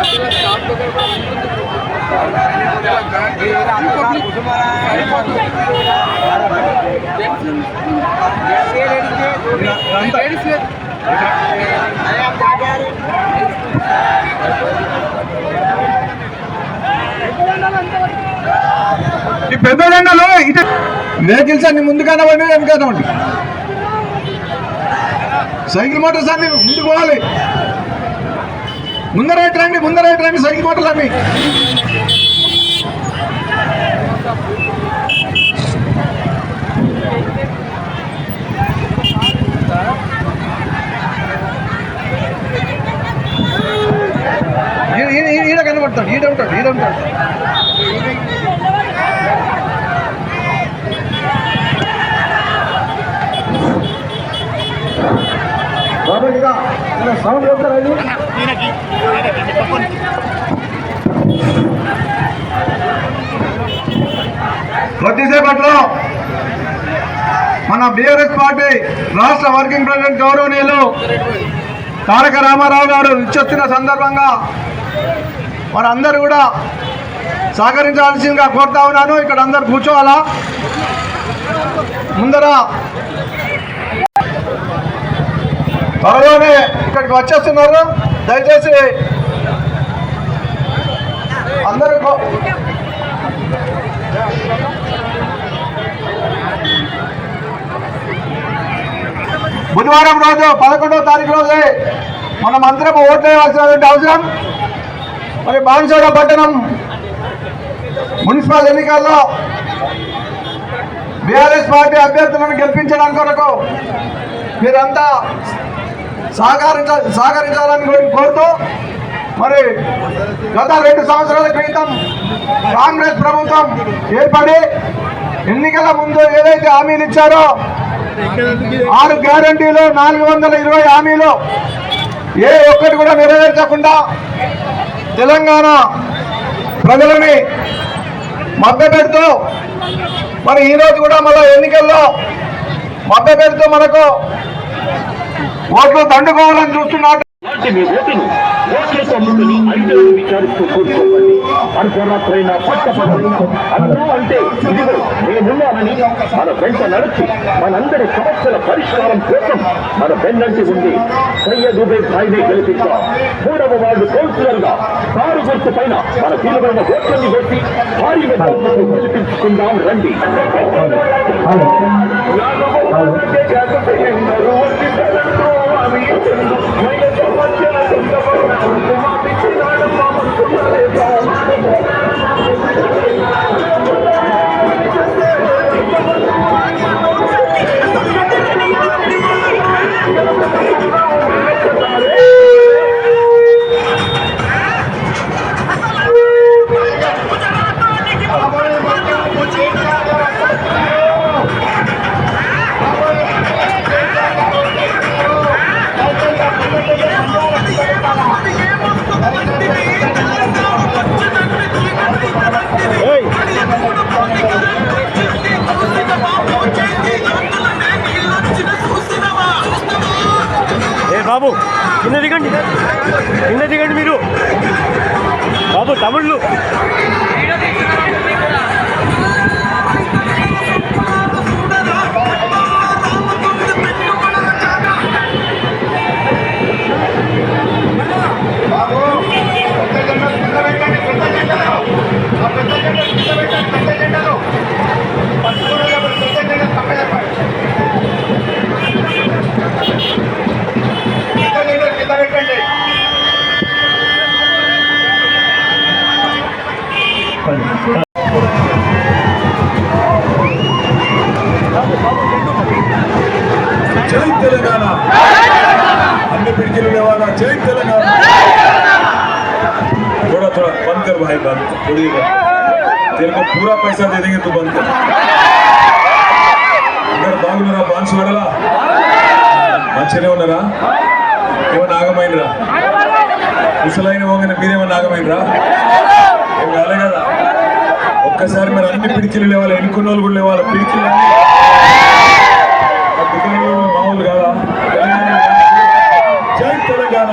ఈ పెద్ద జెండాలో ఇటు వెహికల్స్ అన్ని ముందు కనబడి వెనకనబడి సైకిల్ మోటార్స్ అన్ని ముందుకు పోవాలి. ముందర రండి సైకిల్ మోటార్లు అన్ని. ఈడ కనబడతాడు, ఈడ ఉంటాడు. సౌండ్ చెప్తారు కొద్దిసేపట్లో మన బీఆర్ఎస్ పార్టీ రాష్ట్ర వర్కింగ్ ప్రెసిడెంట్ గౌరవనీయులు తారక రామారావు గారు ఇచ్చొచ్చిన సందర్భంగా వారందరూ కూడా సహకరించాల్సిందిగా కోరుతా ఉన్నాను. ఇక్కడ అందరు కూర్చోవాలా. ముందర త్వరలోనే ఇక్కడికి వచ్చేస్తున్నారు. దయచేసి అందరూ బుధవారం రోజు 11వ తారీఖు రోజే మనం అందరం ఓట్లు వేయాల్సినటువంటి అవసరం. మరి బాన్సువాడ పట్టణం మున్సిపల్ ఎన్నికల్లో బీఆర్ఎస్ పార్టీ అభ్యర్థులను గెలిపించడానికి కొరకు మీరంతా సహకరించాలని కోరుతూ, మరి గత 2 సంవత్సరాల క్రితం కాంగ్రెస్ ప్రభుత్వం ఏర్పడి ఎన్నికల ముందు ఏదైతే హామీలు ఇచ్చారో 6 గ్యారంటీలు 420 హామీలు ఏ ఒక్కటి కూడా నెరవేర్చకుండా తెలంగాణ ప్రజలని మభ్యపెడుతూ, మరి ఈరోజు కూడా మళ్ళీ ఎన్నికల్లో మభ్యపెడుతూ మనకు ఓట్లు దండుకోవాలని చూస్తున్నారు. మీ ఓటును ఓట్లతో ముందుని 5 విచారిస్తూ కూర్చోకండి. అర్ధరాత్రైనా పట్టపడైనా అందరూ అంటే ఇదిగో నేనున్నానని మన వెంట నడిచి మనందరి సమస్యల పరిష్కారం కోసం మన వెన్నంటి ఉంది సయ్యద్ ఉబైద్ భాయ్ని గెలిపిద్దాం. 3వ వార్డు కౌన్సిలర్ గా కారు గుర్తు పైన మన విలువైన ఓట్లని కొట్టి భారీ మెజార్టీతో గెలిపించుకుందాం రండి. బాబు కింద దిగండి మీరు బాబు తమిళ్ళు జై తెలంగాణ, अन्य पिड़किल वाला जय तेलंगाना। थोड़ा थोड़ा बंद कर भाई, बंद थोड़ी तेरे को पूरा पैसा दे देंगे, तू बंद कर। इधर बागुनारा बांसवाडला మంచినే ఉన్నారా? ఏమన్నా ఆగమైనరా? ముసలైన వంగన మీరేమన్నా ఆగమైనరా? ఏం కాలే కదా. ఒక్కసారి మరి అన్ని పిడికిలు లేవాలి, ఎన్నుకున్న వాళ్ళు కూడా లేవాలి. పిడికిలు మామూలు కాదా? జై తెలంగాణ,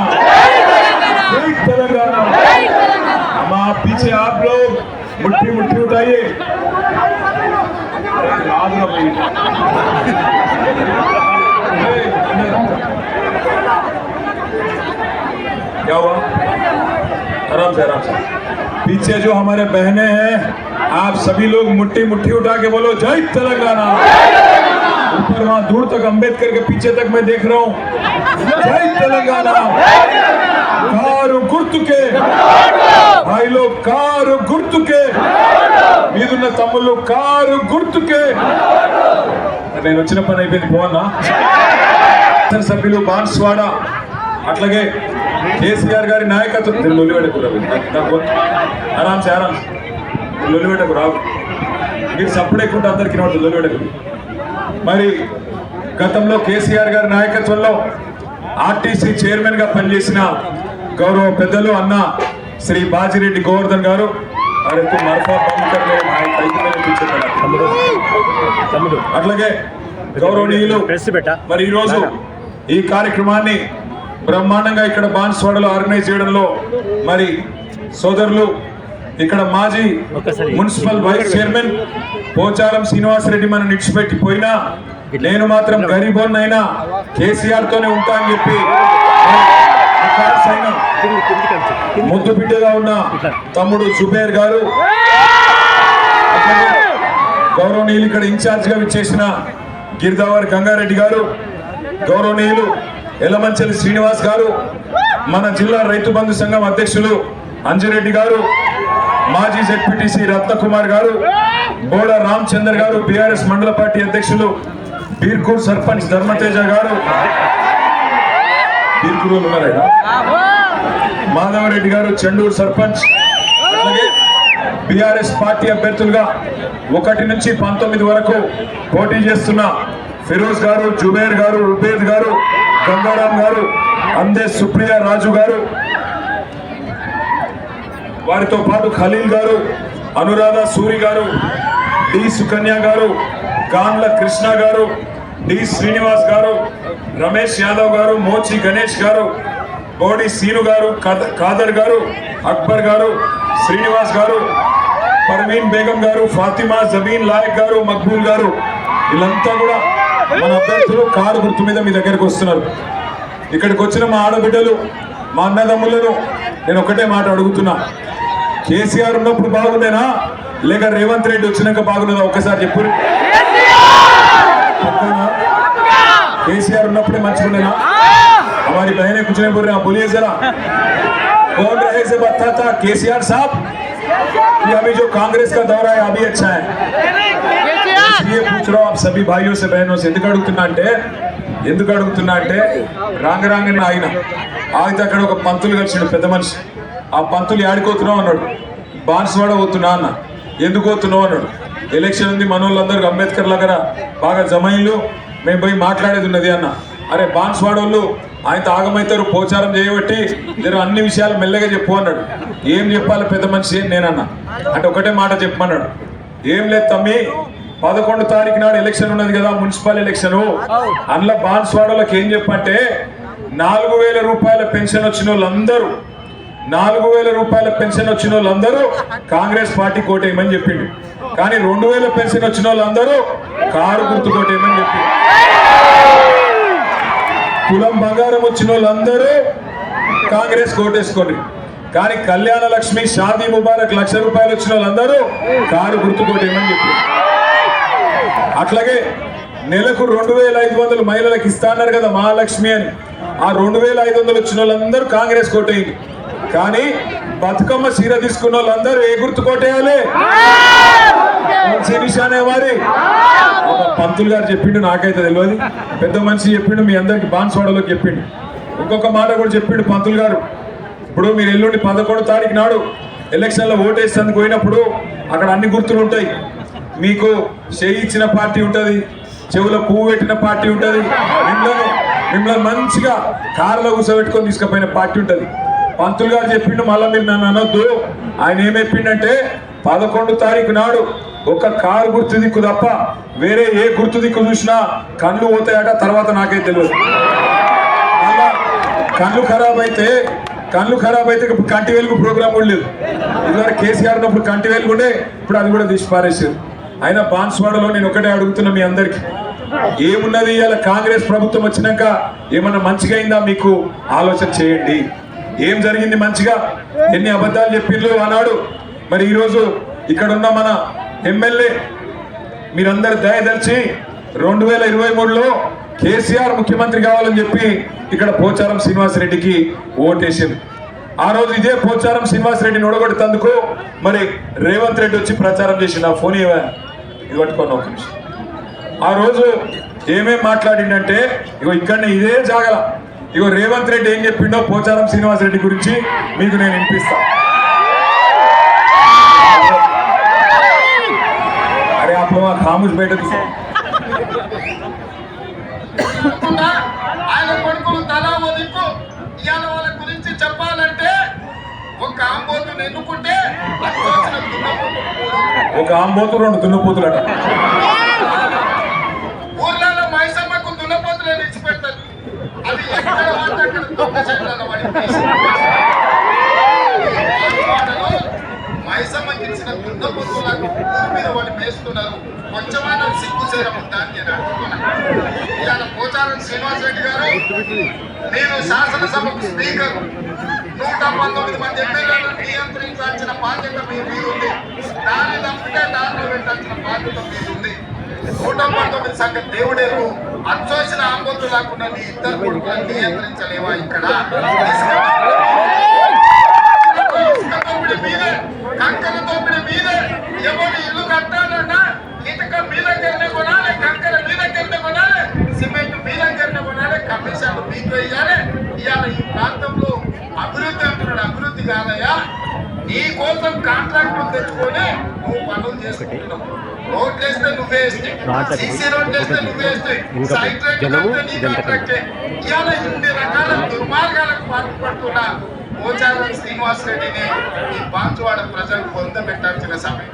జై తెలంగాణ. पीछे आप लोग मुट्ठी मुट्ठी उठाइए। क्या हुआ? आराम से आराम से। पीछे जो हमारे बहनें हैं, आप सभी लोग मुट्ठी मुट्ठी उठा के बोलो जय तेलंगाना। ऊपर वहां दूर तक अंबेडकर के पीछे तक मैं देख रहा हूं, जय तेलंगाना। कारू गुर्तुके भाई लोग, कारू गुर्तुके మీదున్న తమ్ముళ్ళు, కారు గుర్తుకే. నేను వచ్చిన పని అయిపోయింది, పోవన్నా. సభ్యులు బాన్స్వాడ, అట్లాగే కేసీఆర్ గారి నాయకత్వం. ఆరాంసే ఆరాంసే లొల్లిపెట్టకు రావు, మీరు సప్పుడేకుంటే అందరికీ నోటు లొల్లిపెట్టకు. మరి గతంలో కేసీఆర్ గారి నాయకత్వంలో ఆర్టీసీ చైర్మన్ గా పనిచేసిన గౌరవ పెద్దలు అన్న శ్రీ బాజిరెడ్డి గోవర్ధన్ గారు, అట్లాగే గౌరవనీయులు మరి ఈరోజు ఈ కార్యక్రమాన్ని బ్రహ్మాండంగా ఇక్కడ బాన్స్వాడలో ఆర్గనైజ్ చేయడంలో మరి సోదరులు, ఇక్కడ మాజీ municipal vice chairman Pocharam Srinivasareddy మనం నిడిచిపెట్టిపోయినా నేను మాత్రం గరీబోన్నైనా కేసీఆర్ తోనే ఉంటా అని చెప్పి ముద్దు బిడ్డగా ఉన్న తమ్ముడు జుబేర్ గారు, గౌరవనీయులు ఇక్కడ ఇన్ఛార్జ్ గా విచ్చేసిన గిరిదావర్ గంగారెడ్డి గారు, గౌరవనీయులు ఎలమంచలి శ్రీనివాస్ గారు, మన జిల్లా రైతు బంధు సంఘం అధ్యక్షులు అంజిరెడ్డి గారు, మాజీ జెడ్పీటీసీ రత్నకుమార్ గారు, బోడ రామచందర్ గారు, బీఆర్ఎస్ మండల పార్టీ అధ్యక్షులు బీర్కూర్ సర్పంచ్ ధర్మతేజ గారు, మాధవరెడ్డి గారు చెండూరు సర్పంచ్, అలాగే బీఆర్ఎస్ పార్టీ అభ్యర్థులుగా 1 నుంచి 19 వరకు పోటీ చేస్తున్న ఫిరోజ్ గారు, జుబేర్ గారు, రుబేద్ గారు, గంగారాం గారు, అందే సుప్రియ రాజు గారు, వారితో పాటు ఖలీల్ గారు, అనురాధ సూరి గారు, డి సుకన్య గారు, గాన్ల కృష్ణ గారు, డి శ్రీనివాస్ గారు, రమేష్ యాదవ్ గారు, మోచి గణేష్ గారు, బోడి సీను గారు, ఖాదర్ గారు, అక్బర్ గారు, శ్రీనివాస్ గారు, పర్వీన్ బేగం గారు, ఫాతిమా, జబీన్ లాయక్ గారు, మక్బూల్ గారు, వీళ్ళంతా కూడా మన అభ్యర్థులు కారు గుర్తు మీద మీ దగ్గరకు వస్తున్నారు. ఇక్కడికి వచ్చిన మా ఆడబిడ్డలు, మా అన్నదమ్ములను నేను ఒకటే మాట అడుగుతున్నా, కేసీఆర్ ఉన్నప్పుడు బాగుండేనా లేక రేవంత్ రెడ్డి వచ్చినాక బాగున్నదా? ఒక్కసారి చెప్పు. केसीआर मंचिगा हमारी बहनें कुछ नहीं बोल रहे, बोलिए जरा कौन रहे से बताता था केसीआर साहब कि अभी जो कांग्रेस का दौरा है अभी अच्छा है? इसलिए पूछ रहा हूँ आप सभी भाइयों से बहनों से ఎందుకు అడుగుతున్నా అంటే రాంగరాంగనే ఆగితే అక్కడ ఒక పంతులు కలిసిండు పెద్ద మనిషి. ఆ పంతులు యాడిపోతున్నావు అన్నాడు. బాన్స్వాడ పోతున్నా అన్న. ఎందుకు పోతున్నావు అన్నాడు. ఎలక్షన్ ఉంది, మనోళ్ళందరూ అంబేద్కర్ దగ్గర బాగా జమైన్లు, మేము పోయి మాట్లాడేది ఉన్నది అన్న. అరే బాన్స్వాడ వాళ్ళు ఆయనతో ఆగమవుతారు, పోచారం చేయబట్టి మీరు అన్ని విషయాలు మెల్లగా చెప్పు అన్నాడు. ఏం చెప్పాలి పెద్ద మనిషి నేనన్నా అంటే ఒకటే మాట చెప్పమన్నాడు. ఏం లేదు తమ్మి, 11 తారీఖు నాడు ఎలక్షన్ ఉన్నది కదా, మున్సిపల్ ఎలక్షన్. అందులో బాన్స్వాడలకు ఏం చెప్పంటే 4000 రూపాయల పెన్షన్ వచ్చిన వాళ్ళందరూ 4000 రూపాయల పెన్షన్ వచ్చిన వాళ్ళందరూ కాంగ్రెస్ పార్టీ కోటేయమని చెప్పిండు. కానీ 2000 పెన్షన్ వచ్చిన వాళ్ళందరూ కారు గుర్తు కోటేయమని చెప్పిండు. తులం బంగారం వచ్చిన వాళ్ళందరూ కాంగ్రెస్ కోటేసుకోండి. కానీ కళ్యాణ లక్ష్మి, షాదీ ముబారక్ 1,00,000 రూపాయలు వచ్చిన వాళ్ళందరూ కారు గుర్తు కోటేయమని చెప్పిండు. అట్లాగే నెలకు 2500 మహిళలకు ఇస్తా అన్నారు కదా మహాలక్ష్మి అని. ఆ 2500 వచ్చిన వాళ్ళందరూ కాంగ్రెస్ కోటేయండి. కానీ బతుకమ్మ చీర తీసుకున్న వాళ్ళందరూ ఏ గుర్తు కోటేయాలి? నిషానే వారి ఒక పంతులు గారు చెప్పిండు, నాకైతే తెలియదు. పెద్ద మనిషి చెప్పిండు, మీ అందరికి బాన్స్వాడలోకి చెప్పిండు. ఇంకొక మాట కూడా చెప్పిండు పంతులు గారు. ఇప్పుడు మీరు ఎల్లుండి 11 తారీఖు నాడు ఎలక్షన్లో ఓటేసేందుకు పోయినప్పుడు అక్కడ అన్ని గుర్తులు ఉంటాయి. మీకు చేయి ఇచ్చిన పార్టీ ఉంటుంది, చెవులో పువ్వు పెట్టిన పార్టీ ఉంటుంది, మిమ్మల్ని మంచిగా కారులో కూర్చోబెట్టుకొని తీసుకుపోయిన పార్టీ ఉంటుంది. పంతులు గారు చెప్పిండు, మళ్ళీ మీరు నన్ను అనొద్దు. ఆయన ఏం చెప్పిండంటే 11 తారీఖు నాడు ఒక కారు గుర్తు దిక్కు తప్ప వేరే ఏ గుర్తు దిక్కు చూసినా కళ్ళు పోతాయట. తర్వాత నాకైతే తెలియదు. మళ్ళా కళ్ళు ఖరాబ్ అయితే కళ్ళు ఖరాబ్ అయితే ఇప్పుడు కంటి వెలుగు ప్రోగ్రామ్ కూడా లేదు. ఇదివరకు కేసీఆర్ ఉన్నప్పుడు కంటి వెలుగు ఉండే, ఇప్పుడు అది కూడా తీసి పారేసారు. అయినా బాన్స్వాడలో నేను ఒకటే అడుగుతున్నా మీ అందరికి, ఏమున్నది ఇలా కాంగ్రెస్ ప్రభుత్వం వచ్చినాక ఏమన్నా మంచిగా అయిందా మీకు ఆలోచన చేయండి. ఏం జరిగింది మంచిగా? ఎన్ని అబద్ధాలు చెప్పిండ్రు అన్నాడు. మరి ఈరోజు ఇక్కడ ఉన్న మన ఎమ్మెల్యే మీరందరూ దయదలిచి 2023లో కేసీఆర్ ముఖ్యమంత్రి కావాలని చెప్పి ఇక్కడ పోచారం శ్రీనివాసరెడ్డికి ఓటేసింది. ఆ రోజు ఇదే పోచారం శ్రీనివాసరెడ్డిని ఓడగొట్టేందుకు మరి రేవంత్ రెడ్డి వచ్చి ప్రచారం చేసి నా ఫోన్ ఇది పట్టుకోండి ఒక నిమిషం. ఆ రోజు ఏమేం మాట్లాడిండంటే ఇగో ఇక్కడనే ఇదే జాగల ఇగో రేవంత్ రెడ్డి ఏం చెప్పిండో పోచారం శ్రీనివాసరెడ్డి గురించి మీకు నేను వినిపిస్తా. అరే అప్పుడు మా ఖాముష్ బయట ఆయన కొడుకులు తలా దిక్కు ఇవాళ వాళ్ళ గురించి చెప్పాలంటే ఒక ఆంబోతుని ఎన్నుకుంటే ఒక ఆంబోతు 2 దున్నపోతులట. ఊర్లలో మైసమ్మకు దున్నపోతులు ఇచ్చిపెడతారు. అది ఎక్కడ వాడితే అక్కడ దొంగ చెట్లలో మైసమ్మకి ఇచ్చిన దున్నపోతులకు ఊరి మీద వాడు మేస్తున్నారు. కొంచెమైనా సిగ్గు చేరం దాన్ని నేను అడుగుతున్నాను. ఇవాళ పోచారం శ్రీనివాసరెడ్డి గారు, నేను శాసనసభకు స్పీకర్, 119 మంది ఎమ్మెల్యేలను నియంత్రించాల్సిన బాధ్యత మీ మీద ఉంది. దాన్ని తప్పితే దారిలో పెట్టాల్సిన బాధ్యత మీద ఉంది. 119 సంగతి దేవుడేరు. అచ్చోసిన ఆంబోతు లేకుండా నీ ఇద్దరు కొడుకులను నియంత్రించలేవా? ఇక్కడ మీదే, కంకర దోపిడి మీదే. ఎవరు ఇల్లు కట్టాలన్నా ఇటుక మీ దగ్గరనే కొనాలి, కంకర మీ దగ్గరనే కొనాలి, సిమెంట్ మీ దగ్గరనే కొనాలి, కమిషన్లు మీకు వేయాలి. ఇవాళ ఈ ప్రాంతంలో అభివృద్ధి అంటున్నాడు. అభివృద్ధి కాదయ్యా, నీ కోసం కాంట్రాక్టులు తెచ్చుకొని నువ్వు పనులు చేసుకుంటున్నావు. రోడ్లు వేస్తే నువ్వే వేస్తే, సిసి రోడ్లు వేస్తే నువ్వే వేస్తే, సైట్ రేట్ కడితే నీ కాంట్రాక్టే. ఇవాళ ఇన్ని రకాల దుర్మార్గాలకు పాల్పడుతున్నా పోచారం శ్రీనివాసరెడ్డిని ఈ బాన్సువాడ ప్రజలు పొందబెట్టాల్సిన సమయం.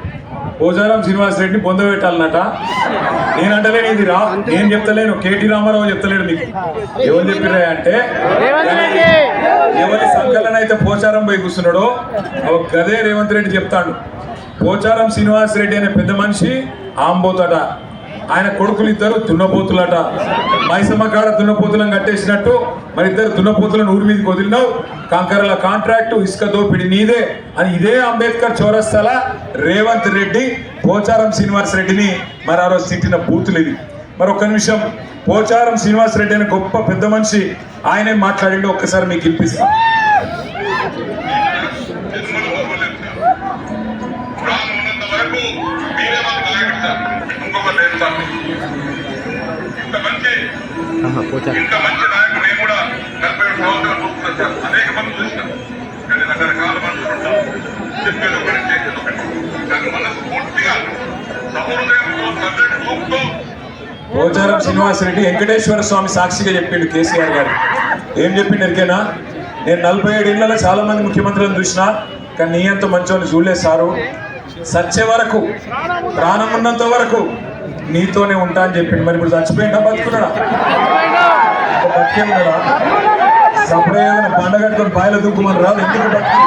పోచారం శ్రీనివాసరెడ్డిని పొందబెట్టాలన్నట. నేనంటలేను, ఇది నేను చెప్తలేను, కేటీ రామారావు చెప్తలేడు. మీకు ఎవరు చెప్పిరా అంటే ఎవరి సంకలన అయితే పోచారం పోయి కూర్చున్నాడో గదే రేవంత్ రెడ్డి చెప్తాడు. పోచారం శ్రీనివాసరెడ్డి అనే పెద్ద మనిషి ఆంబోతట, ఆయన కొడుకులు ఇద్దరు దున్నపోతులట. మైసమ్మ కాడ దున్నపోతులను కట్టేసినట్టు మరి ఇద్దరు దున్నపోతులను ఊరి మీదకి వదిలినావు. కంకరల కాంట్రాక్టు, ఇసుక దోపిడి నీదే అని ఇదే అంబేద్కర్ చౌరస్తాల రేవంత్ రెడ్డి పోచారం శ్రీనివాసరెడ్డిని మరి ఆ రోజు తిట్టిన బూతులు ఇవి. మరి ఒక్క నిమిషం, పోచారం శ్రీనివాసరెడ్డి అనే గొప్ప పెద్ద మనిషి ఆయనే మాట్లాడిండు, ఒక్కసారి మీకు వినిపిస్తా. ఇంత మంచి నాయకుడు నేను కూడా 47 సంవత్సరాలు చూస్తున్నాను. అనేక మంది చూసినాను, కానీ రకరకాల మంది ఉంటారు. చెప్పేది ఒకటి, చేసేది ఒకటి. కానీ మనసు పూర్తిగా సహృదయంతో సబ్జెక్ట్ చూపుతూ పోచారం శ్రీనివాసరెడ్డి వెంకటేశ్వర స్వామి సాక్షిగా చెప్పిండు కేసీఆర్ గారు. ఏం చెప్పిండు ఎరికేనా? నేను 47 ఏళ్లలో చాలా మంది ముఖ్యమంత్రులను చూసినా, కానీ నీ అంత మంచోని చూడలేదు సారు. సచ్చే వరకు, ప్రాణం ఉన్నంత వరకు నీతోనే ఉంటా అని చెప్పిండు. మరి ఇప్పుడు చచ్చిపోయిందా బతుకున్నాడా? బతికే ఉన్నాడా? సపరే పండ కట్టుకొని పాయల దూకుమని రాదు. ఎందుకు బతికి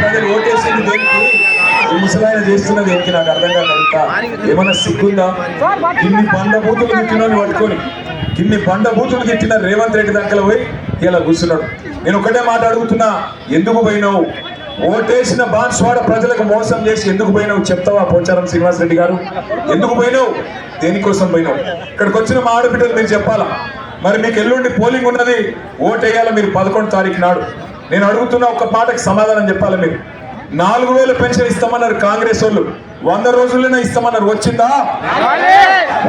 ప్రజలు ఓటేసింది దేనికి? ఈ ముసలాయన చేస్తున్నది దేనికి? నాకు అర్థం కాదు. అడుగుతా, ఏమన్నా సిగ్గుందా? ఇన్ని బండ బూతులు తిట్టినని పట్టుకొని, ఇన్ని బండ బూతులు తిట్టిన రేవంత్ రెడ్డి దగ్గర పోయి ఇలా కూర్చున్నాడు. నేను ఒకటే మాట అడుగుతున్నా, ఎందుకు పోయినావు? ఓటేసిన బాన్స్వాడ ప్రజలకు మోసం చేసి ఎందుకు పోయినావు చెప్తావా పోచారం శ్రీనివాసరెడ్డి గారు? ఎందుకు పోయినావు? దేనికోసం పోయినావు? ఇక్కడికి వచ్చిన మా ఆడబిడ్డలు మీరు చెప్పాలా. మరి మీకు ఎల్లుండి పోలింగ్ ఉన్నది, ఓటేయాలి మీరు 11వ తారీఖు నాడు. నేను అడుగుతున్న ఒక్క మాటకి సమాధానం చెప్పాలి. మీరు 4000 పెన్షన్ ఇస్తామన్నారు కాంగ్రెస్ వాళ్ళు, 100 రోజుల్లోనే ఇస్తామన్నారు. వచ్చిందా?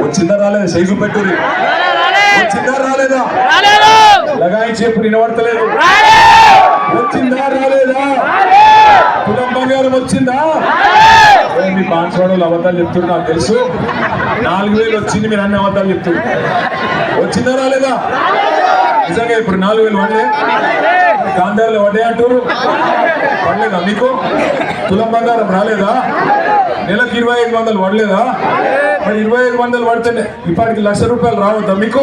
వచ్చిందా రాలేదా? సైజు పెట్టుర్రి. వచ్చిందా రాలేదా? లగాయి చేపు వినబడతలేదు. వచ్చిందా రాలేదా? తులం బంగారం వచ్చిందా? మీ బాన్స్వాడలు అబద్ధాలు చెప్తున్నారు, నాకు తెలుసు. 4000 వచ్చింది, మీరు అన్ని అబద్ధాలు చెప్తున్నారు. వచ్చిందా రాలేదా? నిజంగా ఇప్పుడు 4000 పడలే? గాంధారులు పడ్డే అంటారు, పడలేదా మీకు? తులం బంగారం రాలేదా? నెలకు 2500 పడలేదా? మరి 2500 పడితే ఇప్పటికి 1,00,000 రూపాయలు రావద్దా మీకు?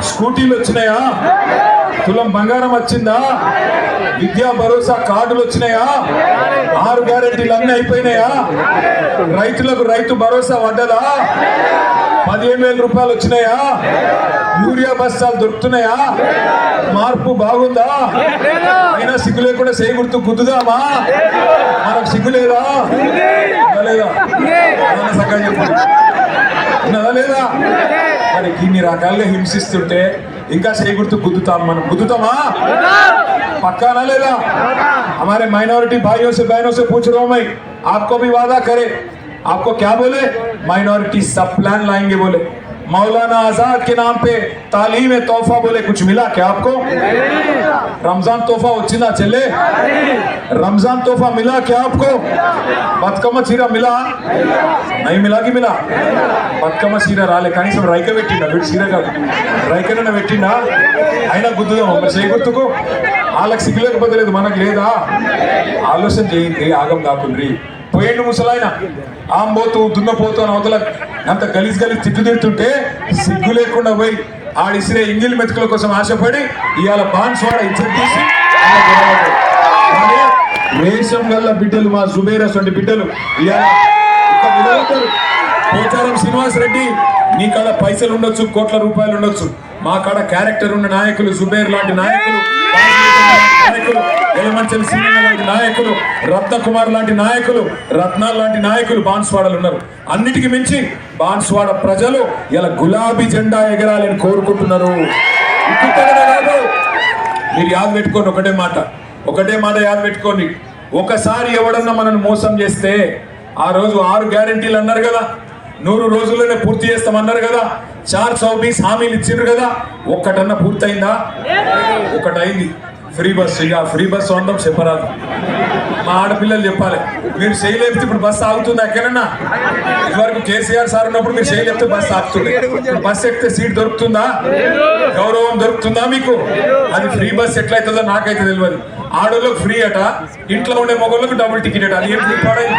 స్కూటీలు వచ్చినాయా? తులం బంగారం వచ్చిందా? విద్యా భరోసా కార్డులు వచ్చినాయా? 6 గ్యారెంటీలు అన్నీ అయిపోయినాయా? రైతులకు రైతు భరోసా పడ్డదా? 15,000 రూపాయలు వచ్చినాయా? యూరియా బస్తాలు దొరుకుతున్నాయా? మార్పు బాగుందా? అయినా సిగ్గు లేకుండా చేయి గుర్తు గుద్దుదామా? మనకు సిగ్గు లేదా? లేదా సగం చెప్పండి, ఉన్నదా లేదా? మరి ఇన్ని రకాలుగా హింసిస్తుంటే ఇంకా చేయి గుర్తు గుద్దుతాం, మనం గుద్దుతామా? పక్కానా లేదా? हमारे माइनॉरिटी भाइयों से बहनों से पूछ रहा हूं मैं, आपको भी वादा करे, आपको क्या बोले? माइनॉरिटी सब प्लान लाएंगे बोले। मौलाना आजाद के नाम पे तालीम तोहफा बोले, कुछ मिला क्या आपको? रमजान तोहफा వచ్చిందా చెల్లె? रमजान तोहफा मिला क्या आपको? బతుకమ్మ చీర మిలా? नहीं मिला कि मिला? బతుకమ్మ చీర రాలే, కనీసం రైక పెట్టిండా? వీడు చీర కాదు, రైకనైనా పెట్టిండా? అయినా గుద్దుదాం చేయి గుర్తుకు. వాళ్ళకి సిగ్గులేకపోతే లేదు, మనకు లేదా? ఆలోచన చేయండి, ఆగం కాకుండ్రి. పోయిండు ముసలాయన ఆంబోతూ దున్నపోతూ అవతల అంత గలీజ్ తిట్టు తిడుతుంటే సిగ్గు లేకుండా పోయి ఆడిసిరే ఇంగిల్ మెతుకుల కోసం ఆశపడి ఇవాళ బాన్స్వాడ ఇజ్జత్ తీసి రేషం గల్ల బిడ్డలు, మా జుబేరస్ వంటి బిడ్డలు ఇవాళ పోచారం శ్రీనివాస్ రెడ్డి, నీ కాడ పైసలు ఉండొచ్చు, కోట్ల రూపాయలు ఉండొచ్చు, మా కాడ క్యారెక్టర్ ఉన్న నాయకులు, జుబేర్ లాంటి నాయకులు, ఎలమంచల్ సీనియర్ లాంటి నాయకులు, రత్నకుమార్ లాంటి నాయకులు, రత్నాల్ లాంటి నాయకులు బాన్స్వాడలు ఉన్నారు. అన్నిటికీ మించి బాన్స్వాడ ప్రజలు ఇలా గులాబీ జెండా ఎగరాలని కోరుకుంటున్నారు. మీరు యాద పెట్టుకోండి, ఒకటే మాట యాద పెట్టుకోండి. ఒకసారి ఎవడన్నా మనల్ని మోసం చేస్తే, ఆ రోజు 6 గ్యారెంటీలు అన్నారు కదా, 100 రోజుల్లోనే పూర్తి చేస్తామన్నారు కదా, 420 హామీలు ఇచ్చిండ్రు కదా, ఒక్కటన్నా పూర్తయిందా? ఒకటైంది, ఫ్రీ బస్. ఇక ఫ్రీ బస్ ఉండడం చెప్పరాదు, మా ఆడపిల్లలు చెప్పాలి. మీరు చేయలేపితే ఇప్పుడు బస్సు ఆగుతుంది ఎక్కడన్నా? ఇదివరకు కేసీఆర్ సార్ ఉన్నప్పుడు మీరు చేయలేపితే బస్సు ఆగుతుంది, బస్సు ఎక్కితే సీట్ దొరుకుతుందా? గౌరవం దొరుకుతుందా మీకు? అది ఫ్రీ బస్ ఎట్లయితుందో నాకైతే తెలియదు. ఆడోళ్ళకి ఫ్రీ అట, ఇంట్లో ఉండే మగోళ్ళకు డబుల్ టికెట్ అట. అది ఏం పడేది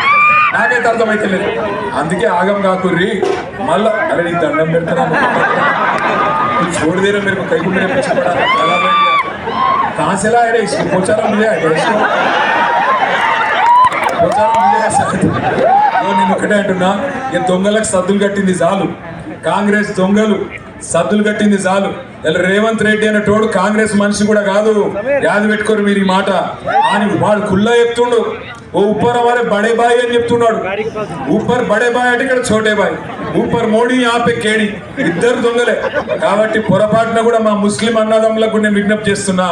నాకైతే అర్థమైతే లేదు. అందుకే ఆగం కాకుర్రి. మళ్ళా అరే నీకు దండం పెడతాను చూడదేరా మీరు కైకుంటే कहाँ से लाए रे इसको? पोचारा मिले నేను ఒకటే అంటున్నా, ఈ దొంగలకు సద్దులు కట్టింది చాలు. కాంగ్రెస్ దొంగలు సద్దులు కట్టింది చాలు. ఇలా రేవంత్ రెడ్డి అనే తోడు కాంగ్రెస్ మనిషి కూడా కాదు, యాది పెట్టుకోరు మీరు ఈ మాట. అని వాడు కుల్లా చెప్తుండు, ఓ ऊपर हमारे बड़े भाई అని చెప్తున్నాడు. ऊपर बड़े भाई అంటే ఇక్కడ छोटे भाई, ऊपर మోడీ यहाँ पे కేడి, ఇద్దరు దొంగలే. కాబట్టి పొరపాటున కూడా మా ముస్లిం అన్నదమ్ములకు నేను విజ్ఞప్తి చేస్తున్నా,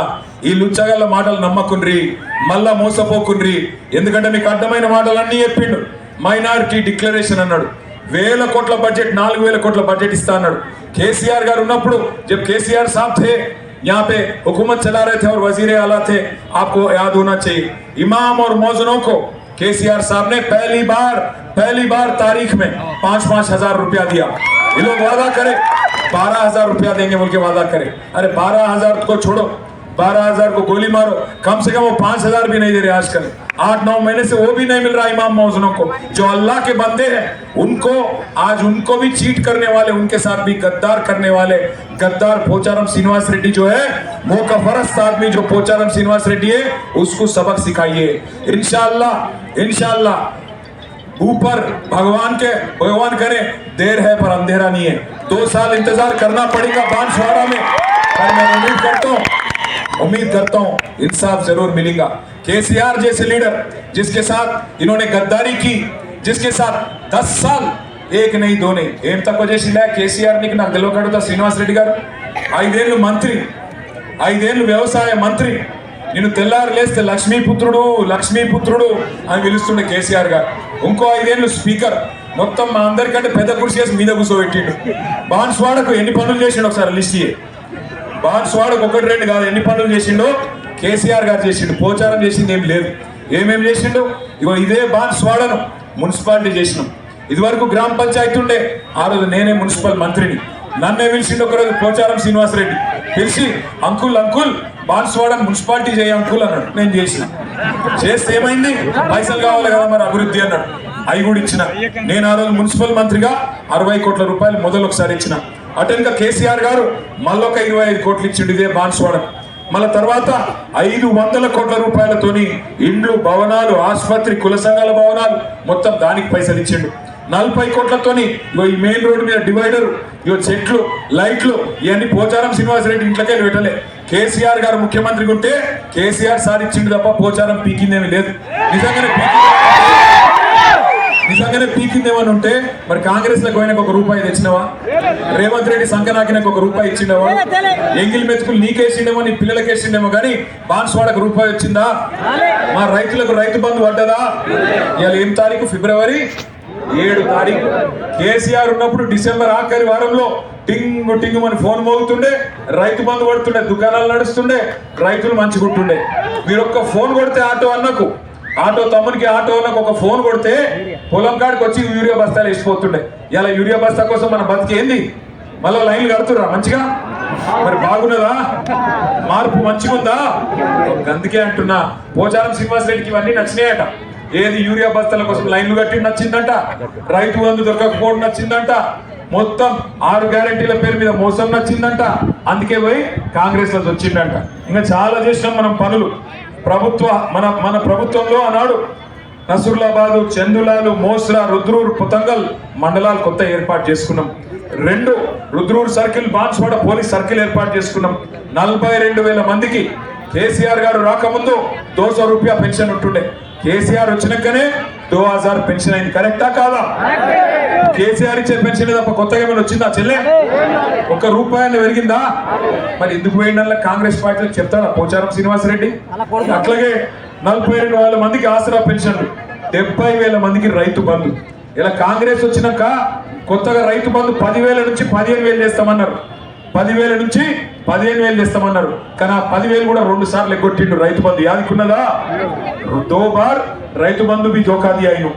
ఈ లుచ్చగల్ల మాటలు నమ్మకుండ్రి, మళ్ళా మోసపోకుండ్రి. ఎందుకంటే మీకు అడ్డమైన మాటలన్నీ చెప్పిండు. మైనారిటీ డిక్లరేషన్ అన్నాడు, 1000 కోట్ల బడ్జెట్, 4000 కోట్ల బడ్జెట్ ఇస్తా అన్నాడు. కేసీఆర్ గారు ఉన్నప్పుడు जब केसीआर साहब थे यहाँ पे हुकूमत चला रहे थे और वजीर आला थे, आपको याद होना चाहिए, इमाम और मौजनों को केसीआर साहब ने पहली बार तारीख में 5-5 हजार रुपया दिया. ये लोग वादा करे 12,000 रुपया देंगे बोल के वादा करे. अरे 12,000 को छोड़ो, 12,000 को गोली मारो, कम से कम वो 5,000 भी नहीं दे रहे आजकल. 8-9 महीने से वो भी नहीं मिल रहा इमाम मौजनों को. जो अल्लाह के बंदे हैं उनको आज उनको भी चीट करने वाले, उनके साथ भी गद्दार करने वाले गद्दार पोचारम श्रीनिवास रेड्डी जो है, मोकफरस्त आदमी जो पोचारम श्रीनिवास रेड्डी है, उसको सबक सिखाइए. इंशाअल्लाह ऊपर भगवान करे, देर है पर अंधेरा नहीं है. 2 साल इंतजार करना पड़ेगा बांसवाड़ा में, पर मैं उम्मीद करता हूं इंसाफ जरूर मिलेगा. केसीआर जैसे लीडर जिसके साथ इन्होंने गद्दारी की, जिसके साथ 10 साल 1 नहीं 2 नहीं ఏం తక్కువ చేసిందా కేసీఆర్? నీకు నాకు తెలియకడుగుతా శ్రీనివాస్ రెడ్డి గారు, 5 ఏళ్ళు మంత్రి, 5 ఏళ్ళు వ్యవసాయ మంత్రి, నేను తెల్లారు లేస్తే లక్ష్మీపుత్రుడు అని పిలుస్తుండే కేసీఆర్ గారు. ఇంకో 5 ఏళ్ళు స్పీకర్, మొత్తం మా అందరికంటే పెద్ద కుర్చీ చేసి మీద కూర్చోబెట్టిండు. బాన్స్వాడకు ఎన్ని పనులు చేసిండు ఒకసారి లిస్ట్ చేయి. బాన్స్వాడకు 1-2 కాదు, ఎన్ని పనులు చేసిండో కేసీఆర్ గారు చేసిండు. పోచారం చేసింది ఏం లేదు. ఏమేమి చేసిండు? ఇగో ఇదే బాన్స్వాడను మున్సిపాలిటీ చేసినాం. ఇదివరకు గ్రామ పంచాయతీ ఉండే, ఆ రోజు నేనే మున్సిపల్ మంత్రిని. నన్నే పిలిచిండు ఒకరోజు పోచారం శ్రీనివాస్ రెడ్డి, పిలిచి అంకుల్ బాన్స్వాడను మున్సిపాలిటీ చేయ అంకుల్ అన్నాడు. నేను చేస్తే ఏమైంది? పైసలు కావాలి కదా మరి అభివృద్ధి అన్నాడు. అవి కూడా ఇచ్చిన. నేను ఆ రోజు మున్సిపల్ మంత్రిగా 60 కోట్ల రూపాయలు మొదలు ఒకసారి ఇచ్చిన. అటెన్గా కేసీఆర్ గారు మళ్ళొక 25 కోట్లు ఇచ్చిండు ఇదే బాన్స్వాడ. మళ్ళా తర్వాత 500 కోట్ల రూపాయలతోని ఇండ్లు, భవనాలు, ఆసుపత్రి, కుల సంఘాల భవనాలు మొత్తం దానికి పైసలు ఇచ్చిండు. 40 కోట్లతోని ఈ మెయిన్ రోడ్డు మీద డివైడర్, చెట్లు, లైట్లు ఇవన్నీ పోచారం శ్రీనివాసరెడ్డి ఇంట్లోకే పెట్టలే. కేసీఆర్ గారు ముఖ్యమంత్రిగా ఉంటే కేసీఆర్ సార్ ఇచ్చిండు తప్ప పోచారం పీకిందేమీ లేదు. నిజంగానే పీకిందేమని ఉంటే మరి కాంగ్రెస్ లకు పోయినాక 1 రూపాయి తెచ్చినవా? రేవంత్ రెడ్డి సంకనాకినాక 1 రూపాయి ఇచ్చిండవా? ఎంగిల్ మెతుకులు నీకేసిండేమో, నీ పిల్లలకి వేసిండేమో, కానీ బాన్స్వాడకు 1 రూపాయి వచ్చిందా? మా రైతులకు రైతు బంధు పడ్డదా? ఇవాళ ఏం తారీఖు? ఫిబ్రవరి 7 తారీఖు. కేసీఆర్ ఉన్నప్పుడు డిసెంబర్ ఆఖరి వారంలో టింగు టింగు అని ఫోన్ మోగుతుండే, రైతు బంధు పడుతుండే, దుకాణాలు నడుస్తుండే, రైతులు మంచిగుంటుండే. మీరు ఒక్క ఫోన్ కొడితే ఆటో తమ్మునికి ఆటో అన్నకు ఒక ఫోన్ కొడితే పొలం కాడికి వచ్చి యూరియా బస్తాలు వేసిపోతుండే. ఇలా యూరియా బస్తా కోసం మన బతికేంది? మళ్ళీ లైన్లు కడుతుర్రా మంచిగా? మరి బాగున్నదా? మార్పు మంచిగా ఉందా? అందుకే అంటున్నా, పోచారం శ్రీనివాసరెడ్డికి ఇవన్నీ నచ్చినాయట. ఏది యూరియా బస్తాల కోసం లైన్లు కట్టి నచ్చిందంట, రైతు బంధు దొరకకపోవడం నచ్చిందంట, మొత్తం 6 గ్యారెంటీల పేరు మీద మోసం నచ్చిందంట. అందుకే పోయి కాంగ్రెస్ లో వచ్చిందంట. ఇంకా చాలా చేసినాం మనం పనులు. మన ప్రభుత్వంలో ఆనాడు నసరులాబాదు, చందులాలు, మోస్రా, రుద్రూర్, పుతంగల్ మండలాలు కొత్త ఏర్పాటు చేసుకున్నాం. 2 Rudrur circle, Banswada police circle ఏర్పాటు చేసుకున్నాం. 42,000 మందికి కేసీఆర్ గారు రాకముందు 200 రూపాయ పెన్షన్ ఉంటుండే. కేసీఆర్ వచ్చినాకనే 2000 పెన్షన్ అయింది. కరెక్టా కాదా? కేసీఆర్ ఇచ్చే పెన్షన్ తప్ప కొత్తగా ఏమైనా వచ్చిందా చెల్లె? 1 రూపాయలు పెరిగిందా? మరి ఎందుకు పోయిందల్లా కాంగ్రెస్ పార్టీలకు చెప్తాడా పోచారం శ్రీనివాసరెడ్డి? అట్లాగే 42,000 మందికి ఆసరా పెన్షన్లు, 70,000 మందికి రైతు బంధు. ఇలా కాంగ్రెస్ వచ్చినాక కొత్తగా రైతు బంధు 10,000 నుంచి 15,000 చేస్తామన్నారు. 10,000 నుంచి 15,000 చేస్తామన్నారు. కానీ ఆ 10,000 కూడా 2 సార్లు ఎగ్గొట్టిండు రైతు బంధు. యాదికున్నదా? 2 bar Rythu Bandhu B ధోకాది అయిను.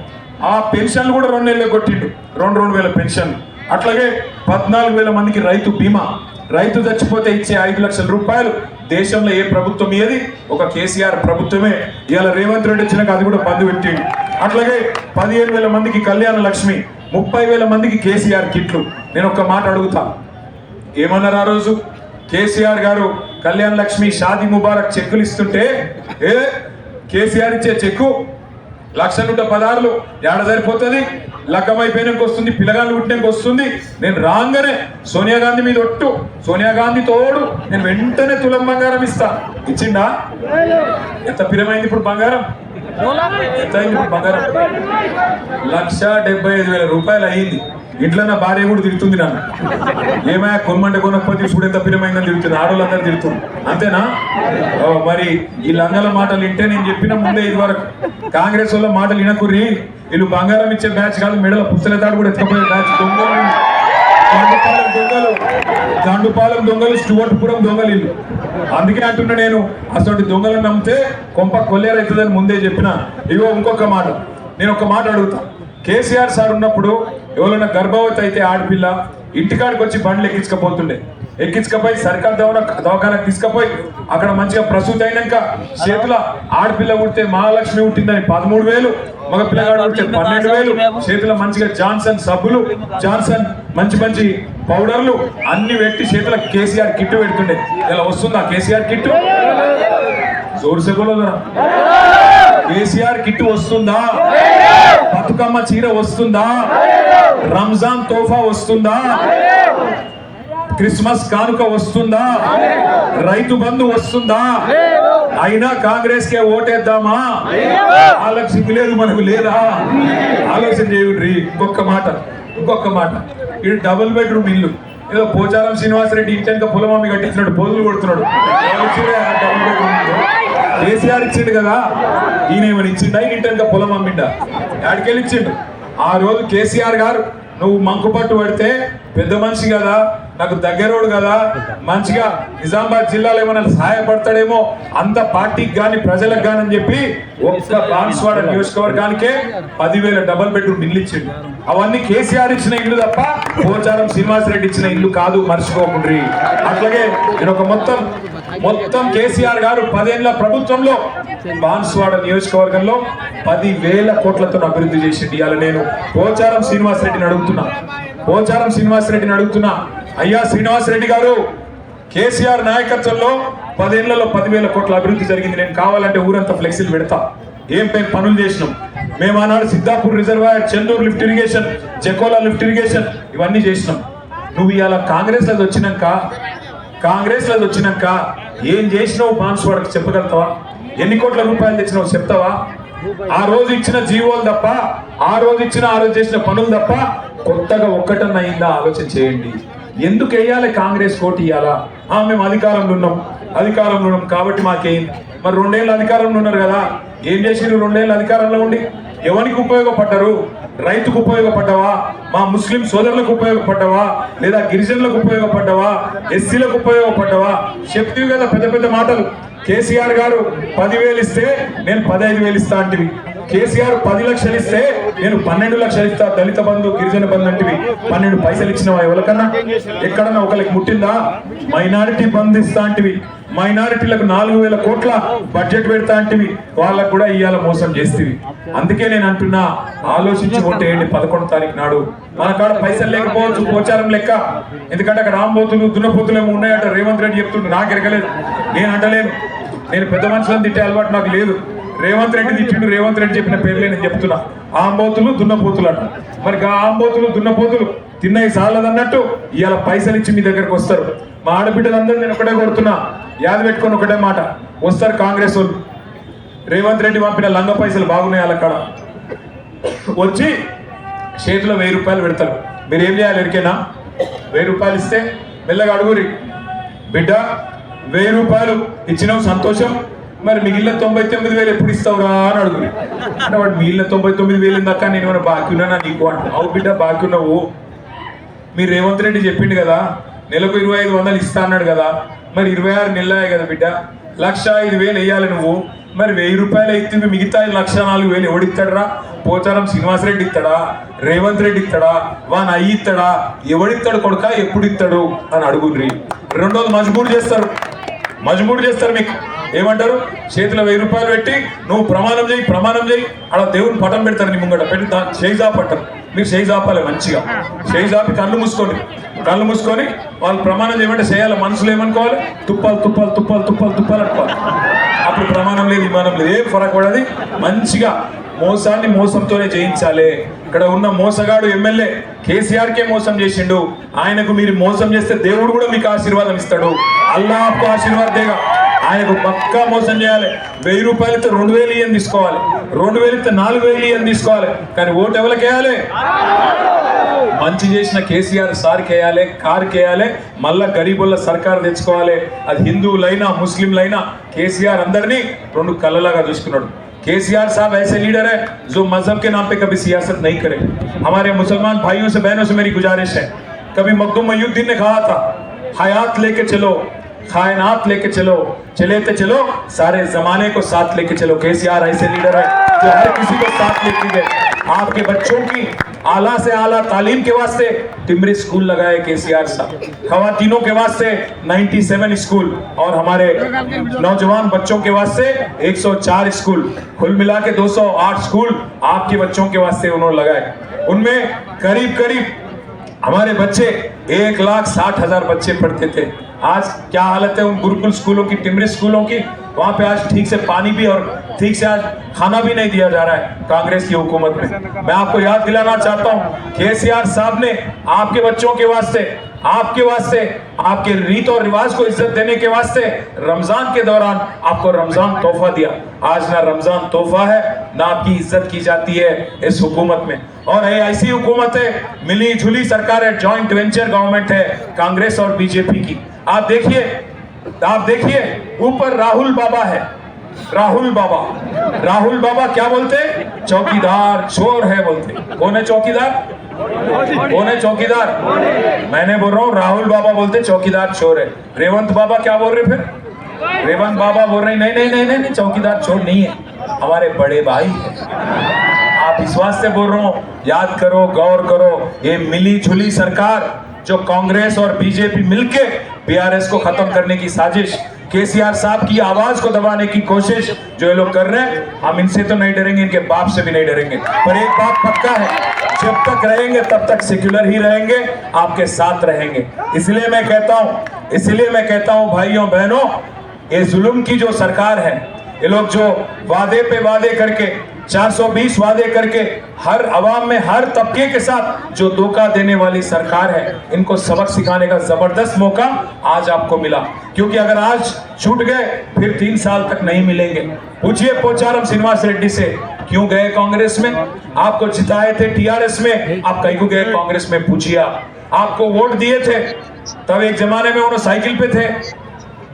ఆ పెన్షన్లు కూడా 2 నెలలు ఎగ్గొట్టిండు, 2,000 పెన్షన్లు. అట్లాగే 14,000 మందికి రైతు బీమా. రైతు చచ్చిపోతే ఇచ్చే 5 లక్షల రూపాయలు దేశంలో ఏ ప్రభుత్వం ఏది? ఒక కేసీఆర్ ప్రభుత్వమే. ఇవాళ రేవంత్ రెడ్డి వచ్చినాక అది కూడా బంద్ పెట్టిండు. అట్లాగే 15,000 మందికి కళ్యాణ లక్ష్మి, 30,000 మందికి కేసీఆర్ కిట్లు. నేను ఒక మాట అడుగుతా, ఏమన్నారు ఆ రోజు? కేసీఆర్ గారు కళ్యాణ లక్ష్మి, షాదీ ముబారక్ చెక్కులు ఇస్తుంటే కేసీఆర్ ఇచ్చే చెక్కు 1,16,000 ఏడ సరిపోతుంది? లగ్గం అయిపోయినాక వస్తుంది, పిల్లగాళ్ళు పుట్టినాక వస్తుంది. నేను రాగానే సోనియా గాంధీ మీద ఒట్టు, సోనియా గాంధీ తోడు, నేను వెంటనే తులం బంగారం ఇస్తా. ఇచ్చిండా? ఎంత పిరమైంది ఇప్పుడు బంగారం? ఎంత అయింది ఇప్పుడు బంగారం? 1,75,000 రూపాయలు అయింది. ఇంట్లో నా భార్య కూడా తిరుగుతుంది నన్ను, ఏమయ్యా కొనమంటే కొనకపోతే ఇప్పుడు ఎంత పిరమైందని తిరుగుతుంది. ఆడవాళ్ళందరూ తిరుగుతుంది. అంతేనా? మరి ఈ లంగల మాటలు వింటే నేను చెప్పిన ముందే ఇది వరకు కాంగ్రెస్ వాళ్ళ మాటలు వినకుర్రి. వీళ్ళు బంగారం ఇచ్చే బ్యాచ్ కాదు, మెడల పుస్తల తాడు కూడా ఎత్తుకపోయే బ్యాచ్. దండుపాలెం దొంగలు, స్టువర్ట్పురం దొంగలు ఇల్లు. అందుకే అంటున్నా, నేను అసలు దొంగలను నమ్మితే కొంప కొల్లేరైతుందని ముందే చెప్పిన. ఇగో ఇంకొక మాట, నేను ఒక మాట అడుగుతా. కేసీఆర్ సార్ ఉన్నప్పుడు ఎవరైనా గర్భవతి అయితే ఆడపిల్ల ఇంటికాడికి వచ్చి బండ్లు ఎక్కించకపోయి సర్కార్ దవాఖానకు తీసుకుపోయి అక్కడ మంచిగా ప్రసూతి అయినాక చేతుల ఆడపిల్ల పుడితే మహాలక్ష్మి పుట్టిందని 13,000, మగ పిల్లగాడు పుడితే 12,000, చేతుల మంచిగా జాన్సన్ సబ్బులు, జాన్సన్ మంచి పౌడర్లు అన్ని పెట్టి చేతుల కేసీఆర్ కిట్టు పెడుతుండే. ఇలా వస్తుందా కేసీఆర్ కిట్టు? జోరుసేపులో కేసీఆర్ కిట్టు వస్తుందా? బతుకమ్మ చీర వస్తుందా? రంజాన్ తోఫా వస్తుందా? క్రిస్మస్ కానుక వస్తుందా? రైతు బంధు వస్తుందా? అయినా కాంగ్రెస్ కే ఓటేద్దామా? ఆలోచన లేదు, మనకు లేదా? ఆలోచన చేయండి. ఇంకొక మాట, ఇది 2 బెడ్రూమ్ ఇల్లు. ఏదో పోచారం శ్రీనివాసరెడ్డి ఇంటి పొలం అమ్మి కట్టించినట్టు పోజులు కొడుతున్నాడు. కేసీఆర్ ఇచ్చిండు కదా, ఈయన ఏమని ఇచ్చిండా? ఇంటి పొలం అమ్మిండా? ఆడికెళ్ళి ఇచ్చిండు. ఆ రోజు కేసీఆర్ గారు నువ్వు మంకుపట్టు పడితే పెద్ద మనిషి కదా, నాకు దగ్గరోడు కదా, మంచిగా నిజామాబాద్ జిల్లాలో ఏమైనా సహాయపడతాడేమో అంత పార్టీకి కానీ ప్రజలకు కానీ అని చెప్పి ఒక్క బాన్స్వాడ నియోజకవర్గానికే 10,000 డబుల్ బెడ్రూమ్ ఇల్లు ఇచ్చిండు. అవన్నీ కేసీఆర్ ఇచ్చిన ఇల్లు తప్ప పోచారం శ్రీనివాసరెడ్డి ఇచ్చిన ఇల్లు కాదు, మర్చిపోకుండ్రి. అట్లాగే నేను ఒక మొత్తం కేసీఆర్ గారు 10 ఏళ్ల ప్రభుత్వంలో బాన్స్వాడ నియోజకవర్గంలో 10,000 కోట్లతో అభివృద్ధి చేసింది. ఇవాళ నేను పోచారం శ్రీనివాసరెడ్డిని అడుగుతున్నా, అయ్యా శ్రీనివాసరెడ్డి గారు, కేసీఆర్ నాయకత్వంలో 10 ఏళ్లలో 10,000 కోట్ల అభివృద్ధి జరిగింది. నేను కావాలంటే ఊరంతా ఫ్లెక్సీలు పెడతా. ఏం పనులు చేసినాం మేము ఆనాడు. Siddhapur reservoir, Chennur lift irrigation, Chekola lift irrigation ఇవన్నీ చేసినాం. నువ్వు ఇవాళ కాంగ్రెస్ లో వచ్చినాక ఏం చేసినావు బాన్స్వాడకు చెప్పగలుగుతావా? ఎన్ని కోట్ల రూపాయలు తెచ్చినావు చెప్తావా? ఆ రోజు ఇచ్చిన జీవోలు తప్ప, ఆ రోజు చేసిన పనులు తప్ప కొత్తగా ఒక్కటన్నా అయిందా ఆలోచన చేయండి. ఎందుకు వేయాలి కాంగ్రెస్ కోటి ఇవ్వాలా? మేము అధికారంలో ఉన్నాం కాబట్టి మాకేం. మరి 2 ఏళ్ళు అధికారంలో ఉన్నారు కదా, ఏం చేసిరు? 2 ఏళ్ళు అధికారంలో ఉండి ఎవరికి ఉపయోగపడ్డారు? రైతుకు ఉపయోగపడ్డావా? మా ముస్లిం సోదరులకు ఉపయోగపడ్డావా? లేదా గిరిజనులకు ఉపయోగపడ్డావా? ఎస్సీలకు ఉపయోగపడ్డావా? చెప్తివి కదా పెద్ద పెద్ద మాటలు. కేసీఆర్ గారు 10,000 ఇస్తే నేను 15,000 ఇస్తా అంటివి. కేసీఆర్ 10 లక్షలు ఇస్తే నేను 12 లక్షలు ఇస్తా. దళిత బంధు, గిరిజన బంధు అంటివి. 12 పైసలు ఇచ్చినవా ఎవరికన్నా? ఎక్కడన్నా ఒకరికి ముట్టిందా? మైనారిటీ బంధు ఇస్తా అంటివి. మైనారిటీలకు 4,000 కోట్ల బడ్జెట్ పెడతా అంటివి. వాళ్ళకు కూడా ఇవాళ మోసం చేస్తేవి. అందుకే నేను అంటున్నా, ఆలోచించి ఓటేయండి 11వ తారీఖు నాడు. మన కాడ పైసలు లేకపోవచ్చు, పోచారం లెక్క. ఎందుకంటే అక్కడ రాంబోతులు, దున్నపోతులు ఏమో ఉన్నాయట. రేవంత్ రెడ్డి చెప్తుంటే నాకు ఎరగలేదు, నేను అంటలేను. నేను పెద్ద మనుషులను తిట్టే అలవాటు నాకు లేదు. రేవంత్ రెడ్డి తిట్టిండు, రేవంత్ రెడ్డి చెప్పిన పేర్లే నేను చెప్తున్నా. ఆంబోతులు, దున్నపోతులు అట. మరి ఆంబోతులు, దున్నపోతులు తిన్నాయి సాలదన్నట్టు ఇవాళ పైసలు ఇచ్చి మీ దగ్గరకు వస్తారు. మా ఆడబిడ్డలందరూ నేను ఒకటే కొడుతున్నా, యాద పెట్టుకొని ఒకటే మాట, వస్తారు కాంగ్రెస్ వాళ్ళు. రేవంత్ రెడ్డి పంపిన లంగ పైసలు బాగున్నాయి వాళ్ళ కాడ. వచ్చి చేతిలో 1000 రూపాయలు పెడతారు. మీరు ఏం చేయాలి ఎరికేనా? 1000 రూపాయలు ఇస్తే మెల్లగా అడుగురి, బిడ్డ 1000 రూపాయలు ఇచ్చినావు సంతోషం, మరి మిగిలిన 99,000 ఎప్పుడు ఇస్తావురా అని అడుగురి. అంటే వాడు మిగిలిన 99,000 దాకా నేను ఏమైనా బాకీ ఉన్నానా నీకు అంటే, అవు బిడ్డ బాకీ ఉన్నావు. మీరు రేవంత్ రెడ్డి చెప్పిండు కదా నెలకు 2,500 ఇస్తా అన్నాడు కదా, మరి 26 నెలలే కదా బిడ్డ, 1,05,000 వేయాలి నువ్వు. మరి 1000 రూపాయలు అయితే మిగతా 1,04,000 ఎవడిస్తాడరా? పోచారం శ్రీనివాసరెడ్డి ఇస్తాడా? రేవంత్ రెడ్డి ఇస్తాడా? వాన్ అయ్యి ఇస్తాడా? ఎవడిస్తాడు కొడుక, ఎప్పుడు ఇస్తాడు అని అడుగుర్రి. 2 రోజులు మజబూరు చేస్తారు. మీకు ఏమంటారు? చేతిలో 1000 రూపాయలు పెట్టి నువ్వు ప్రమాణం చేయి. అలా దేవుని పటం పెడతారు నీ ముంగట పెట్టి, చేయి జాపంటారు. మీరు చేయి జాపాలి మంచిగా. చేయి జాపి కళ్ళు మూసుకొని వాళ్ళు ప్రమాణం చేయమంటే చేయాలి. మనసులో ఏమనుకోవాలి? తుప్పాలు అనుకోవాలి. అప్పుడు ప్రమాణం లేదు, విమానం లేదు, ఏం ఫరక్ పడది. మంచిగా మోసాన్ని మోసంతోనే జయించాలి. ఇక్కడ ఉన్న మోసగాడు ఎమ్మెల్యే కేసీఆర్కే మోసం చేసిండు. ఆయనకు మీరు మోసం చేస్తే దేవుడు కూడా మీకు ఆశీర్వాదం ఇస్తాడు. అల్లా ఆప్కో ఆశీర్వాద దేగా. ఆయనకు పక్కా మోసం చేయాలి. 1000 రూపాయలు ఇస్తే 2,000 ఇయ్యని తీసుకోవాలి, 2,000 ఇస్తే 4,000 ఇయ్యని తీసుకోవాలి. కానీ ఓటు ఎవరికి వేయాలి? మంచి చేసిన కేసీఆర్ సార్కి వేయాలి, కార్కి వేయాలి. మళ్ళా గరీబుల సర్కారు తెచ్చుకోవాలి. అది హిందువులైనా ముస్లింలైనా కేసీఆర్ అందరినీ 2 కళ్ళలాగా చూసుకున్నాడు. केसीआर साहब ऐसे लीडर है जो मजहब के नाम पे कभी सियासत नहीं करे. हमारे मुसलमान भाइयों से बहनों से मेरी गुजारिश है, कभी मखदूम मयूद्दीन ने कहा था, हयात लेके चलो, कायनात लेके चलो, चले तो चलो, सारे जमाने को साथ लेके चलो. केसीआर ऐसे लीडर है जो हर किसी को साथ लेके गए. आपके बच्चों की आला से आला तालीम के वास्ते टिमरी स्कूल लगाए केसीआर साहब. खवातीनों के वास्ते 97 स्कूल और हमारे नौजवान बच्चों के वास्ते 104 स्कूल, कुल मिला के 208 स्कूल आपके बच्चों के वास्ते उन्होंने लगाए. उनमें करीब हमारे बच्चे 1,60,000 बच्चे पढ़ते थे. आज क्या हालत है उन गुरुकुल स्कूलों की, टिमरी स्कूलों की? वहां पे आज ठीक से पानी भी और ठीक से आज खाना भी नहीं दिया जा रहा है कांग्रेस की हुकूमत में. मैं आपको याद दिलाना चाहता हूं, केसीआर साहब ने आपके बच्चों के वास्ते, आपके रीत और रिवाज को इज्जत देने के वास्ते रमजान के दौरान आपको रमजान तोहफा दिया. आज ना रमजान तोहफा है, ना आपकी इज्जत की जाती है इस हुकूमत में. और ऐसी हुकूमत है, मिली जुली सरकार है, जॉइंट वेंचर गवर्नमेंट है कांग्रेस और बीजेपी की. आप देखिए ऊपर राहुल बाबा है. राहुल बाबा क्या बोलते? चौकीदार चोर है बोलते. कौन है चौकीदार? मैंने बोल रहा हूँ राहुल बाबा बोलते चौकीदार चोर है. रेवंत बाबा क्या बोल रहे? फिर रेवंत बाबा बोल रहे नहीं, चौकीदार चोर नहीं है, हमारे बड़े भाई है. आप इस वास्ते बोल रहा हूँ, याद करो, गौर करो, ये मिली जुली सरकार जो कांग्रेस और बीजेपी मिलके बीआरएस को खत्म करने की साजिश केसीआर साहब की आवाज को दबाने की कोशिश जो ये लोग कर रहे हैं, हम इनसे तो नहीं डरेंगे, इनके बाप से भी नहीं डरेंगे। पर एक बात पक्का है, जब तक रहेंगे तब तक सेक्युलर ही रहेंगे, आपके साथ रहेंगे। इसलिए मैं कहता हूं भाइयों बहनों, ये जुल्म की जो सरकार है, ये लोग जो वादे पे वादे करके 420 वादे करके हर अवाम में हर तबके के साथ जो धोखा देने वाली सरकार है, इनको सबक सिखाने का जबरदस्त मौका आज आपको मिला। क्योंकि अगर आज छूट गए फिर 3 साल तक नहीं मिलेंगे। पूछिए पोचारम श्रीनिवास रेड्डी से, क्यों गए कांग्रेस में? आपको जिताए थे टीआरएस में, आप कहीं को गए कांग्रेस में? पूछिए। आपको वोट दिए थे, तब एक जमाने में उन्होंने साइकिल पे थे,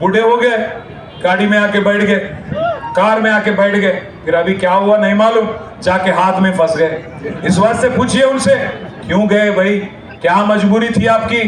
बूढ़े हो गए, गाड़ी में आके बैठ गए, कार में आके बैठ गए, फिर अभी क्या हुआ नहीं मालूम, जाके हाथ में फंस गए। इस बात से पूछिए उनसे, क्यों गए भाई? क्या मजबूरी थी आपकी?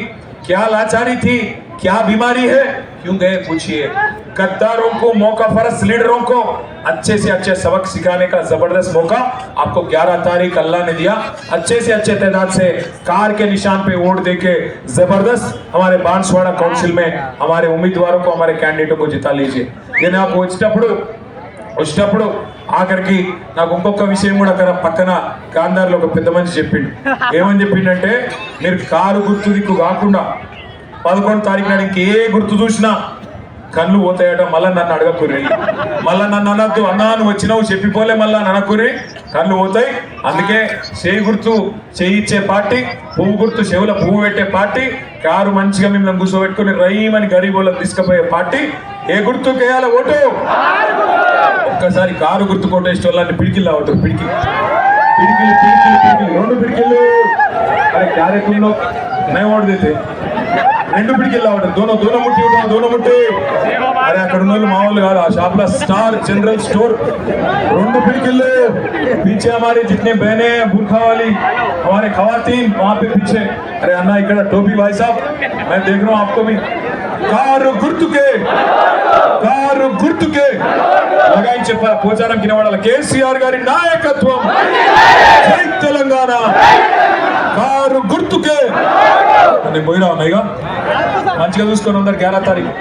क्या लाचारी थी? क्या बीमारी है? क्यों गए? पूछिए। गद्दारों को, मौका फरस लीडरों को अच्छे से अच्छे सबक सिखाने का जबरदस्त मौका आपको 11 तारीख अल्लाह ने दिया। अच्छे से अच्छे तादाद से कार के निशान पे वोट देके जबरदस्त हमारे बांसवाड़ा काउंसिल में हमारे उम्मीदवारों को, हमारे कैंडिडेटों को जिता लीजिए। ये నాకు వచ్చేటప్పుడు ఆఖరికి నాకు ఇంకొక విషయం కూడా అక్కడ పక్కన గాంధార్లో ఒక పెద్ద మనిషి చెప్పిండు. ఏమని చెప్పిండంటే, మీరు కారు గుర్తు దిక్కు కాకుండా 11 తారీఖు నాడు ఇంకే గుర్తు చూసినా కళ్ళు పోతాయట, మళ్ళా నన్ను అడగకుర్రి, మళ్ళా నన్ను అనద్దు, అన్నా నువ్వు వచ్చినావు చెప్పిపోలే, మళ్ళా అనకుర్రి, కళ్ళు పోతాయి. అందుకే చేయి గుర్తు చేయి ఇచ్చే పార్టీ, పువ్వు గుర్తు చెవుల పువ్వు పెట్టే పార్టీ, కారు మంచిగా మిమ్మల్ని కూర్చోబెట్టుకుని రైమని గరీబోళ్ళకి తీసుకుపోయే పార్టీ. ఏ గుర్తు కేయాల ఓటు? ఒక్కసారి కారు గుర్తు కొట్టేసిన వాళ్ళని పిడికిల్లా అవుతారు, పిడికిలు 2 పిడికిళ్ళు. अरे क्या रे तुम लोग नहीं वोट देते? 2 పిడికిల్లా అవుతారు, दोनों मुट्ठी. अरे అక్కడ ఉన్న వాళ్ళు మామూలు కాదు, ఆ షాప్ లో స్టార్ जनरल स्टोर 2 పిడికిళ్ళు. पीछे हमारे जितने बहने हैं बुरखा वाली, हमारे खवातीन वहां पे पीछे. अरे अन्ना इकड़ा टोपी भाई साहब, मैं देख रहा हूँ आपको भी. కారు గుర్తుకే లగాయించి చెప్పారు పోచారం కినవాడ కేసీఆర్ గారి నాయకత్వం, జై తెలంగాణ, కారు గుర్తుకే. నేను పోయినా ఉన్నాయిగా, మంచిగా చూసుకొని ఉన్నారు 11 తారీఖు.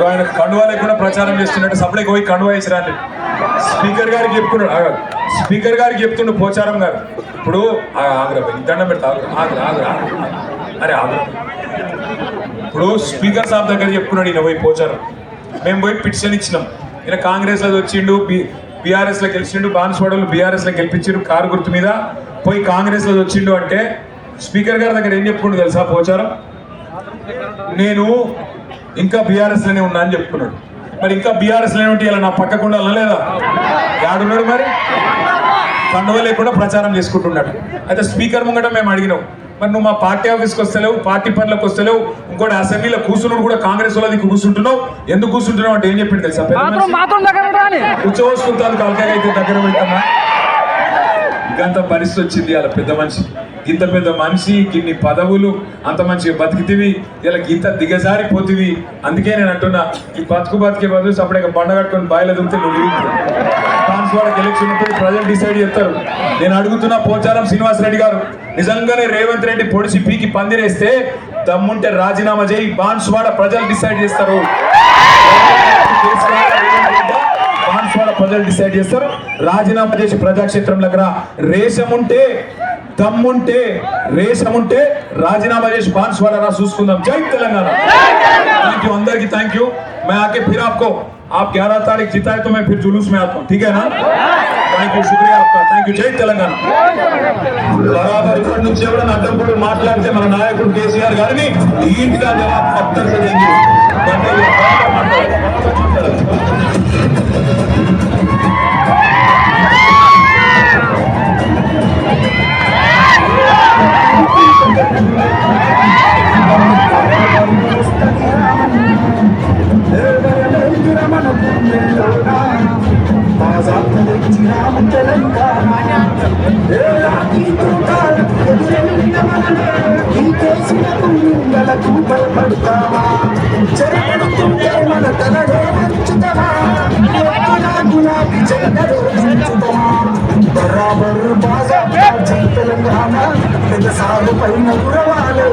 ఆయన కండువా లేకుండా ప్రచారం చేస్తున్నట్టు సపరేట్గా పోయి కండువా వేసిరాండి. స్పీకర్ గారికి చెప్తుండు పోచారం గారు, ఇప్పుడు ఆగ్రా దండం పెడతా, అరే ఆగ్రా. ఇప్పుడు స్పీకర్ సాబ్ దగ్గర చెప్పుకున్నాడు ఈయన పోయి పోచారం. మేము పోయి పిటిషన్ ఇచ్చినాం, ఈయన కాంగ్రెస్ లో వచ్చిండు, బీఆర్ఎస్ లో గెలిచిండు, బాన్స్వాడలు బీఆర్ఎస్ లో గెలిపించిండు, కారు గుర్తు మీద పోయి కాంగ్రెస్ లో వచ్చిండు అంటే స్పీకర్ గారి దగ్గర ఏం చెప్పుకుంటూ తెలుసా పోచారం? నేను ఇంకా బీఆర్ఎస్ లోనే ఉన్నా అని చెప్పుకున్నాడు. మరి ఇంకా బీఆర్ఎస్ లోనే ఉంటే ఇలా నా పక్కకుండా లేదా? యాడున్నాడు మరి? కండువ లేకుండా ప్రచారం చేసుకుంటున్నాడు. అయితే స్పీకర్ ముంగట మేము అడిగినాం, మరి నువ్వు మా పార్టీ ఆఫీస్కి వస్తలేవు, పార్టీ పనులకు వస్తలేవు, ఇంకోటి అసెంబ్లీలో కూర్చున్నాడు కూడా కాంగ్రెస్ వాళ్ళది కూర్చుంటున్నావు, ఎందుకు కూర్చుంటున్నావు అంటే ఏం చెప్పిండు తెలుసా? కూర్చోవచ్చుకుంటాను కాలకాయ అయితే దగ్గర పెట్టమ్మా. ఇంకంత పరిస్థితి వచ్చింది అలా పెద్ద మనిషి, ఇంత పెద్ద మనిషి, ఇన్ని పదవులు, అంత మంచిగా బతికితివి, ఇలా ఇంత దిగజారిపోతివి. అందుకే నేను అంటున్నా, ఈ బతికే బదులు సపరేట్గా బండ కట్టుకొని బాయిలో దిగితే నువ్వు బాన్స్వాడకి ఎలక్షన్ ఉంటుంది, ప్రజలు డిసైడ్ చేస్తారు. నేను అడుగుతున్నా పోచారం శ్రీనివాస్ రెడ్డి గారు, నిజంగానే రేవంత్ రెడ్డి పొడిచి పీకి పందిరేస్తే దమ్ముంటే రాజీనామా చేయి, బాన్స్వాడ ప్రజలు డిసైడ్ చేస్తారు. బాన్స్వాడ ప్రజలు డిసైడ్ చేస్తారు. రాజీనామా చేసి ప్రజాక్షేత్రం దగ్గర రేషముంటే, దమ్ముంటే, రేషముంటే రాజీనామా చేసి బాన్స్వాడ రా చూసుకుందాం. జై తెలంగాణ. थैंक यू, अंदर की थैंक यू. मैं आके फिर आपको, आप 11 तारीख जिताए तो मैं फिर जुलूस में आता हूँ, ठीक है ना? थैंक यू, शुक्रिया आपका, थैंक यू. जय తెలంగాణ. बराबर इక్కడి నుంచి ఎవరైనా అడ్డంకులు మాట్లాడితే మన నాయకుడు కేసీఆర్ గారిని నీట్గా జవాబు పత్తర్ చేయండి. बराबर बाजा तेलंगाना साल पैन गुरवाले